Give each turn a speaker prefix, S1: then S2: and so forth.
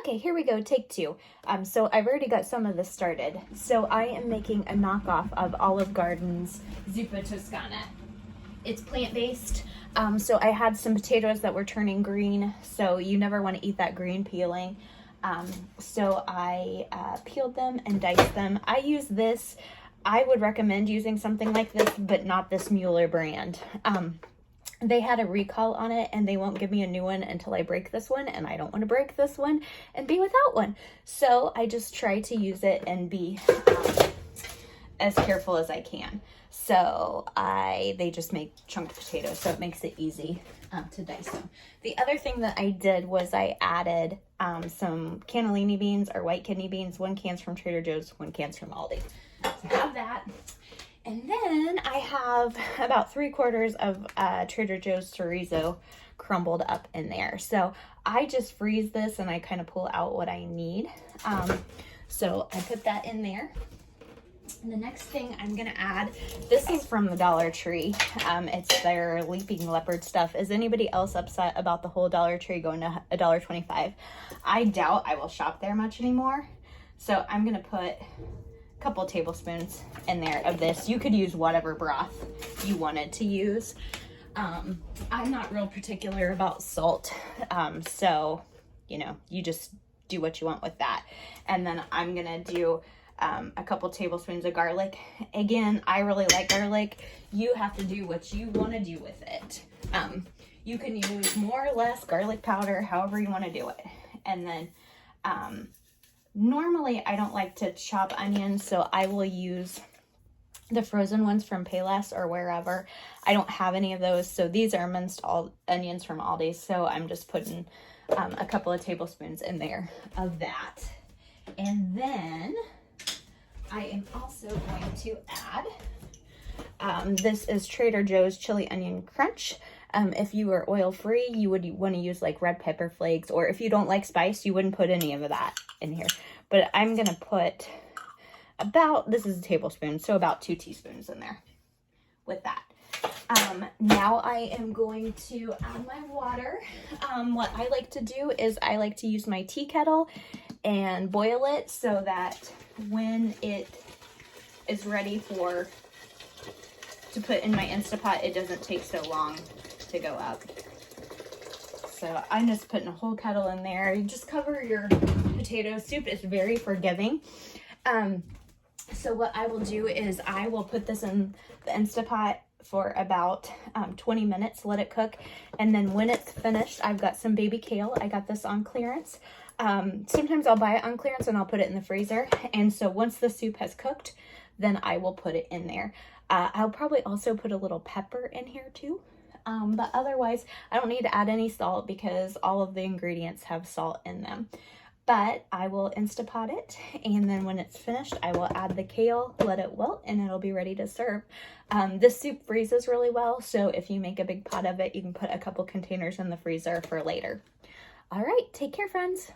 S1: Okay, here we go, take two. So I've already got some of this started. So I am making a knockoff of Olive Garden's Zuppa Toscana. It's plant-based. So I had some potatoes that were turning green, so you never want to eat that green peeling. So I peeled them and diced them. I use this. I would recommend using something like this, but not this Mueller brand. They had a recall on it and they won't give me a new one until I break this one, and I don't want to break this one and be without one. So I just try to use it and be as careful as I can. So they just make chunked potatoes, so it makes it easy to dice them. The other thing that I did was I added some cannellini beans or white kidney beans. 1 can's from Trader Joe's, 1 can's from Aldi. So I have that. And then I have about 3/4 of Trader Joe's chorizo crumbled up in there. So I just freeze this and I kind of pull out what I need. So I put that in there. And the next thing I'm going to add, this is from the Dollar Tree. It's their Leaping Leopard stuff. Is anybody else upset about the whole Dollar Tree going to $1.25? I doubt I will shop there much anymore. So I'm going to put couple tablespoons in there of this. You could use whatever broth you wanted to use. I'm not real particular about salt, so you know, you just do what you want with that. And then I'm gonna do a couple tablespoons of garlic. Again, I really like garlic. You have to do what you want to do with it. You can use more or less garlic powder, however you want to do it. And then normally, I don't like to chop onions, so I will use the frozen ones from Payless or wherever. I don't have any of those, so these are minced onions from Aldi, so I'm just putting a couple of tablespoons in there of that. And then I am also going to add, this is Trader Joe's Chili Onion Crunch. If you are oil-free, you would want to use like red pepper flakes, or if you don't like spice, you wouldn't put any of that in here. But I'm going to put about, this is a tablespoon, so about 2 teaspoons in there with that. Now I am going to add my water. What I like to do is I like to use my tea kettle and boil it so that when it is ready to put in my Instapot, it doesn't take so long to go up. So I'm just putting a whole kettle in there. You just cover your potato soup. It's very forgiving. So what I will do is I will put this in the Instapot for about 20 minutes, let it cook. And then when it's finished, I've got some baby kale. I got this on clearance. Sometimes I'll buy it on clearance and I'll put it in the freezer. And so once the soup has cooked, then I will put it in there. I'll probably also put a little pepper in here too. But otherwise, I don't need to add any salt because all of the ingredients have salt in them. But I will Instapot it, and then when it's finished, I will add the kale, let it wilt, and it'll be ready to serve. This soup freezes really well, so if you make a big pot of it, you can put a couple containers in the freezer for later. All right, take care, friends.